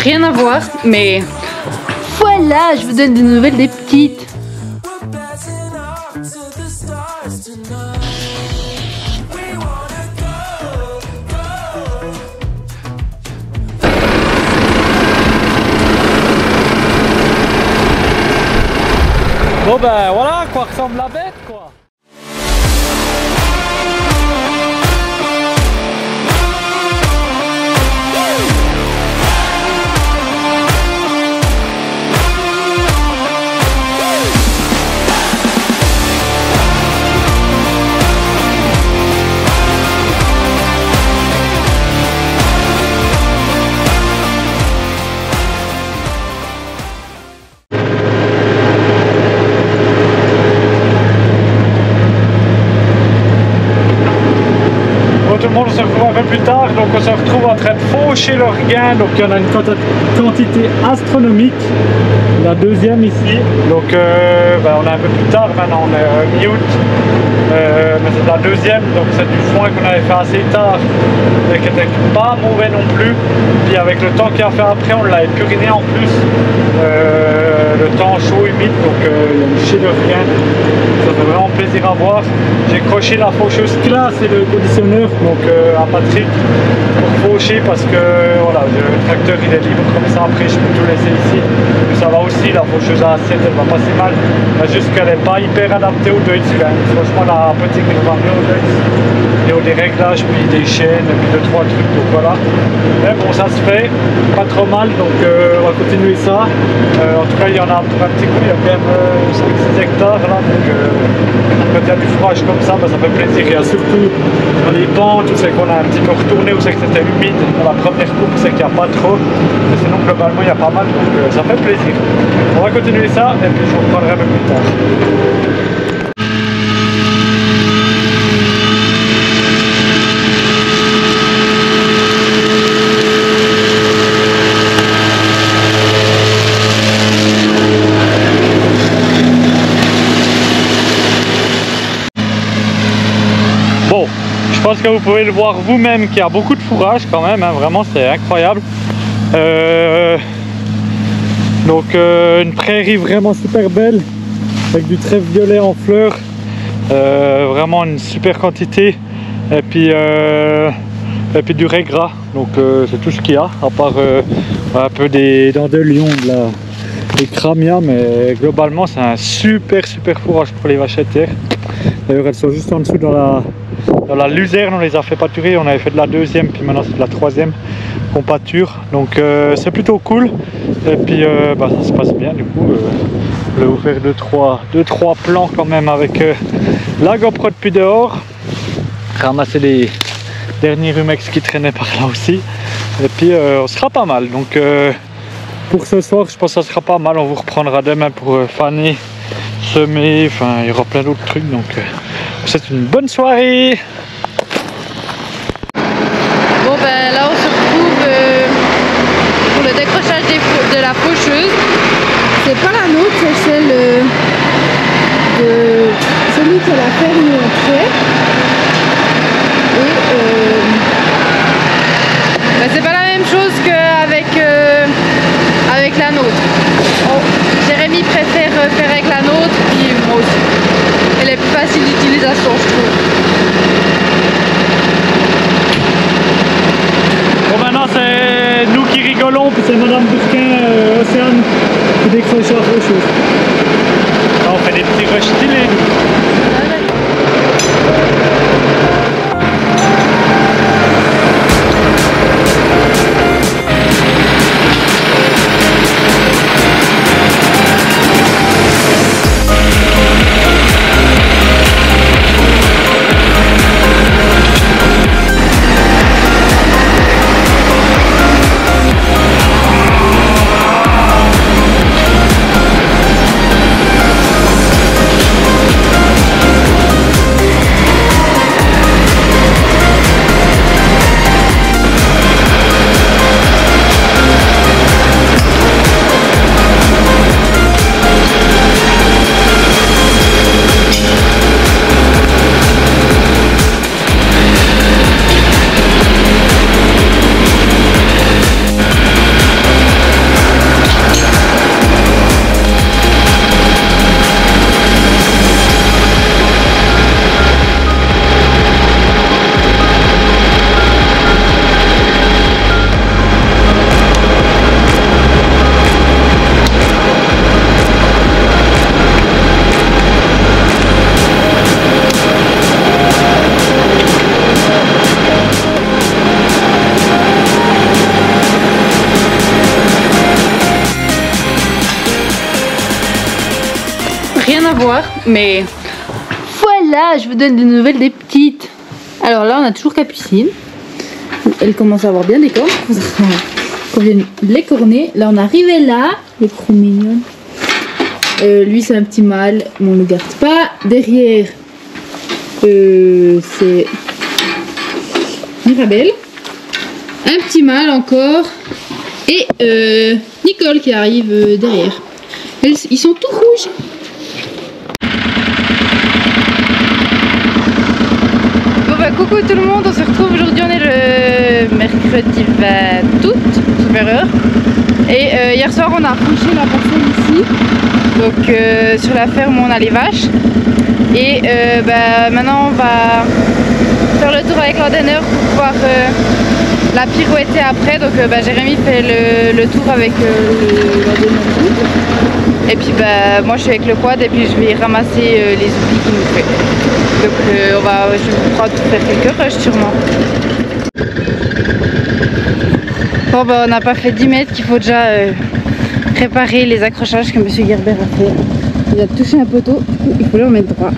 rien à voir, mais voilà, je vous donne des nouvelles des petites. Bon ben voilà à quoi ressemble la bête quoi. Tout le monde se retrouve un peu plus tard, donc on se retrouve en train de faucher le regain, donc il y en a une quantité astronomique, la deuxième ici, donc on est un peu plus tard maintenant, on est mi-août, mais c'est la deuxième, donc c'est du foin qu'on avait fait assez tard, et qui n'était pas mauvais non plus, puis avec le temps qu'il y a fait après, on l'a épuriné en plus, le temps chaud, humide, donc il y a une chier de regain, ça fait vraiment plaisir à voir. J'ai croché la faucheuse classe et le conditionneur donc à Patrick pour faucher parce que voilà, le tracteur il est libre comme ça, après je peux tout laisser ici. Mais ça va aussi, la faucheuse à 7 elle va pas si mal, mais juste qu'elle n'est pas hyper adaptée au Deutz quand même. Franchement la petite elle va mieux au Deutz. Il y a des réglages, puis des chaînes, puis 2-3 trucs, donc voilà. Mais bon ça se fait, pas trop mal, donc on va continuer ça. En tout cas il y en a pour un petit coup, il y a quand même 5-6 hectares là, donc quand il y a du fourrage comme ça, ça fait plaisir. Et surtout dans les pentes, où c'est qu'on a un petit peu retourné, où c'est que c'était humide, dans la première coupe, c'est qu'il n'y a pas trop. Mais sinon globalement il y a pas mal, donc ça fait plaisir. On va continuer ça et puis je vous reprendrai un peu plus tard. Bon, je pense que vous pouvez le voir vous-même qu'il y a beaucoup de fourrage quand même, hein, vraiment c'est incroyable. Une prairie vraiment super belle, avec du trèfle violet en fleurs, vraiment une super quantité, et puis du raie gras, donc c'est tout ce qu'il y a, à part un peu des dents de lion, des cramias, mais globalement c'est un super fourrage pour les vaches laitières. D'ailleurs elles sont juste en dessous dans la luzerne, on les a fait pâturer, on avait fait de la deuxième, puis maintenant c'est de la troisième qu'on pâture, donc c'est plutôt cool, et puis ça se passe bien du coup. Je vais vous faire 2-3 plans quand même avec la GoPro depuis dehors, ramasser les derniers rumex qui traînaient par là aussi, et puis on sera pas mal, donc pour ce soir je pense que ça sera pas mal, on vous reprendra demain pour faner, semer, enfin il y aura plein d'autres trucs, donc c'est une bonne soirée. Bon ben là on se retrouve pour le décrochage de la faucheuse. C'est pas la nôtre, c'est celle de celui qui a la ferme où on fait. Et c'est pas la même chose qu'avec avec la nôtre. Jérémy préfère faire avec la nôtre, puis moi aussi. Elle est plus facile d'utilisation, je trouve. Bon maintenant c'est nous qui rigolons, puis c'est Madame Bourquin, Océane, qui décroche la faucheuse. Là on fait des petits rushs stylés. voir, mais voilà, je vous donne des nouvelles des petites. Alors là, on a toujours Capucine. Elle commence à avoir bien des cornes. On vient les corner. Là, on arrivait là, les trop mignonnes. Lui, c'est un petit mâle, mais on ne le garde pas. Derrière, c'est Mirabelle. Un petit mâle encore. Et Nicole qui arrive derrière. Ils sont tout rouges. Bon bah coucou tout le monde, on se retrouve aujourd'hui, on est le mercredi 20 août, super heure. Et hier soir on a franchi la parcelle ici, donc sur la ferme où on a les vaches. Et bah, maintenant on va faire le tour avec l'ordinateur pour pouvoir la pirouetter après. Donc bah, Jérémy fait le tour avec l'ordinateur. Et puis bah, moi je suis avec le quad et puis je vais ramasser les outils qu'il nous fait. Donc je vais prendre faire quelques rushs sûrement. Bon bah on n'a pas fait 10 mètres qu'il faut déjà réparer les accrochages que monsieur Gerber a fait. Il a touché un poteau, il faut le remettre droit.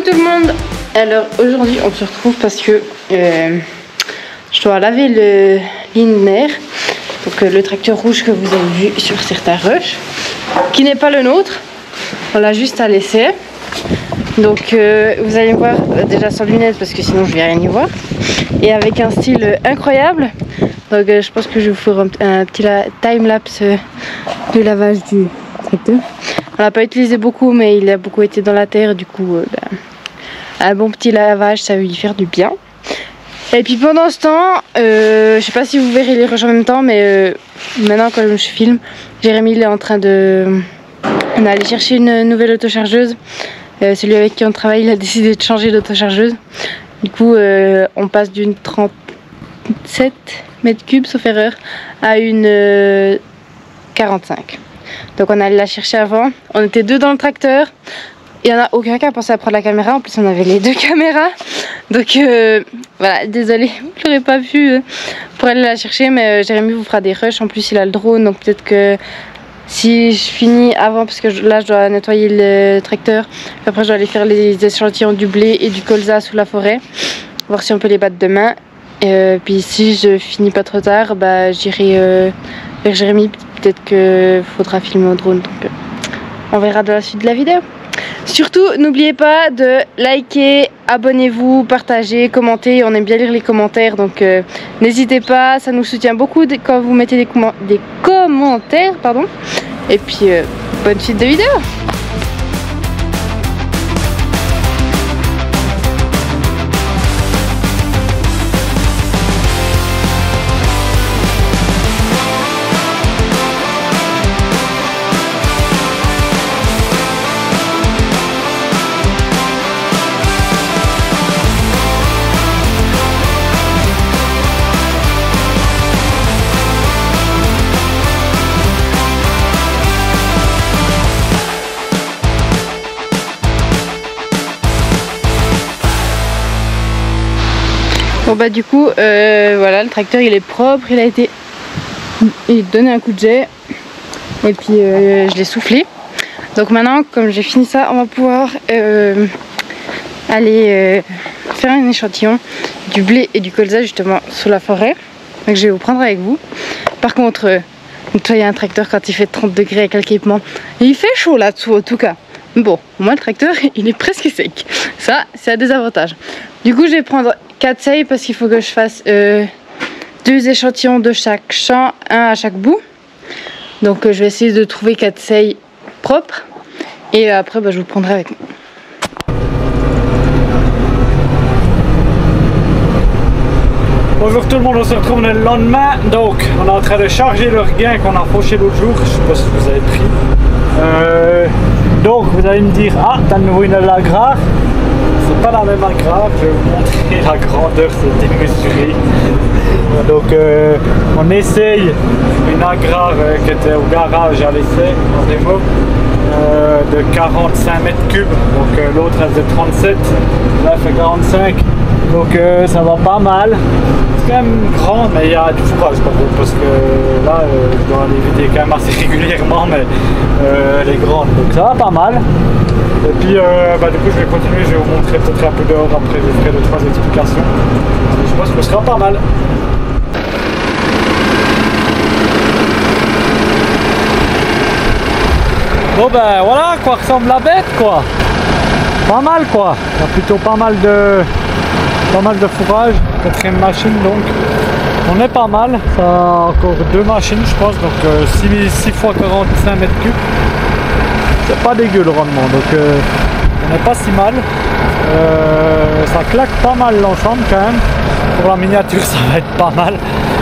Tout le monde, alors aujourd'hui on se retrouve parce que je dois laver le linéaire, donc le tracteur rouge que vous avez vu sur certains rushs, qui n'est pas le nôtre, on l'a juste à l'essai. Donc vous allez me voir déjà sans lunettes parce que sinon je vais rien y voir, et avec un style incroyable. Donc je pense que je vais vous faire un petit time-lapse du lavage du tracteur. On l'a pas utilisé beaucoup, mais il a beaucoup été dans la terre, du coup un bon petit lavage ça va lui faire du bien. Et puis pendant ce temps, je sais pas si vous verrez les rushs en même temps, mais maintenant quand je filme, Jérémy il est en train de... On est allé chercher une nouvelle autochargeuse. Celui avec qui on travaille, il a décidé de changer d'autochargeuse. Du coup on passe d'une 37 mètres cubes sauf erreur à une 45. Donc on allait la chercher avant, on était deux dans le tracteur. Il n'y en a aucun qui a pensé à prendre la caméra, en plus on avait les deux caméras. Donc voilà, désolé, vous ne l'aurez pas vu pour aller la chercher, mais Jérémy vous fera des rushs. En plus il a le drone, donc peut-être que si je finis avant, parce que là je dois nettoyer le tracteur, après je dois aller faire les échantillons du blé et du colza sous la forêt, voir si on peut les battre demain. Puis si je finis pas trop tard, bah, j'irai vers Jérémy, peut-être qu'il faudra filmer au drone, donc on verra dans la suite de la vidéo. Surtout, n'oubliez pas de liker, abonnez-vous, partagez, commentez. On aime bien lire les commentaires, donc n'hésitez pas. Ça nous soutient beaucoup quand vous mettez des commentaires. Pardon. Et puis, bonne suite de vidéo. Bon bah du coup voilà, le tracteur il est propre, il a donné un coup de jet, Et puis je l'ai soufflé. Donc maintenant, comme j'ai fini ça, on va pouvoir aller faire un échantillon du blé et du colza justement sur la forêt. Donc je vais vous prendre avec vous. Par contre, nettoyer un tracteur quand il fait 30 degrés avec l'équipement, il fait chaud là-dessous en tout cas. Bon, au moins le tracteur il est presque sec. Ça, c'est un désavantage. Du coup, je vais prendre 4 seiles parce qu'il faut que je fasse 2 échantillons de chaque champ, un à chaque bout. Donc je vais essayer de trouver 4 seiles propres. Et après, je vous prendrai avec moi. Bonjour tout le monde, on se retrouve le lendemain. Donc, on est en train de charger le regain qu'on a fauché l'autre jour. Je sais pas si vous avez pris. Donc, vous allez me dire, ah, t'as de nouveau une agrafe. C'est pas la même agrafe. Je vais vous montrer la grandeur, c'est démesuré. Donc, on essaye une agrafe qui était au garage à l'essai, en démo, de 45 mètres cubes. Donc, l'autre elle faisait 37, là elle fait 45. Donc ça va pas mal. C'est quand même grand, mais il y a du fourrage par contre, parce que là je dois les vider quand même assez régulièrement, mais elle est grande, donc ça va pas mal. Et puis du coup je vais continuer, je vais vous montrer peut-être un peu dehors, après je ferai 2-3 explications. Je pense que ce sera pas mal. Bon ben voilà à quoi ressemble la bête quoi. Pas mal quoi, il y a plutôt pas mal de fourrage, 4e machine donc on est pas mal, ça a encore 2 machines je pense, donc 6 x 45 mètres cubes, c'est pas dégueu le rendement, donc on n'est pas si mal, ça claque pas mal l'ensemble quand même, pour la miniature ça va être pas mal,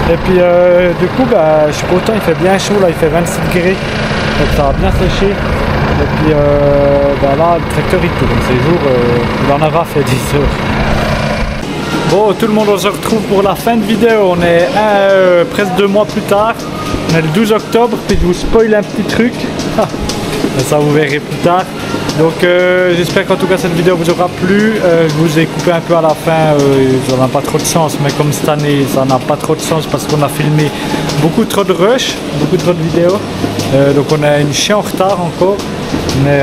et puis du coup je suis content, il fait bien chaud là, il fait 26 degrés, donc ça va bien sécher. Et puis là le tracteur il tourne, ces jours il en aura fait 10 heures. Bon tout le monde, on se retrouve pour la fin de vidéo, on est presque 2 mois plus tard, on est le 12 octobre, puis je vous spoil un petit truc, ça vous verrez plus tard. Donc j'espère qu'en tout cas cette vidéo vous aura plu, je vous ai coupé un peu à la fin, ça n'a pas trop de sens, mais comme cette année ça n'a pas trop de sens parce qu'on a filmé beaucoup trop de rush, beaucoup trop de vidéos, donc on a une chien en retard encore, mais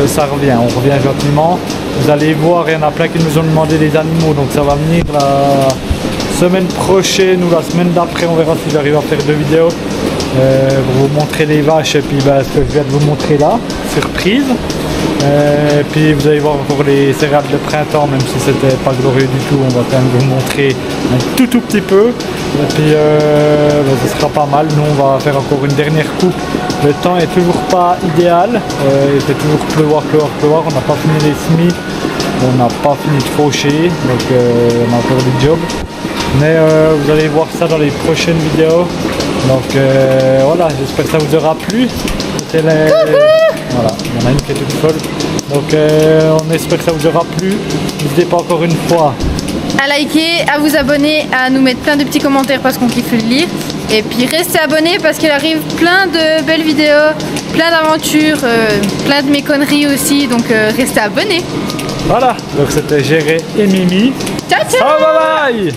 ça revient, on revient gentiment. Vous allez voir, il y en a plein qui nous ont demandé des animaux, donc ça va venir la semaine prochaine ou la semaine d'après, on verra si j'arrive à faire 2 vidéos pour vous montrer les vaches et puis ce que je viens de vous montrer là, surprise. Et puis vous allez voir encore les céréales de printemps, même si c'était pas glorieux du tout, on va quand même vous montrer un tout petit peu. Et puis ce sera pas mal, nous on va faire encore une dernière coupe. Le temps est toujours pas idéal, il fait toujours pleuvoir, on n'a pas fini les semis, on n'a pas fini de faucher, donc on a encore du job. Mais vous allez voir ça dans les prochaines vidéos. Donc voilà, j'espère que ça vous aura plu. Voilà, il y en a une qui est toute folle. Donc on espère que ça vous aura plu. N'hésitez pas encore une fois à liker, à vous abonner, à nous mettre plein de petits commentaires parce qu'on kiffe le lire. Et puis restez abonnés parce qu'il arrive plein de belles vidéos, plein d'aventures, plein de mes conneries aussi. Donc restez abonnés. Voilà, donc c'était Géré et Mimi. Ciao ciao. Ciao, bye bye.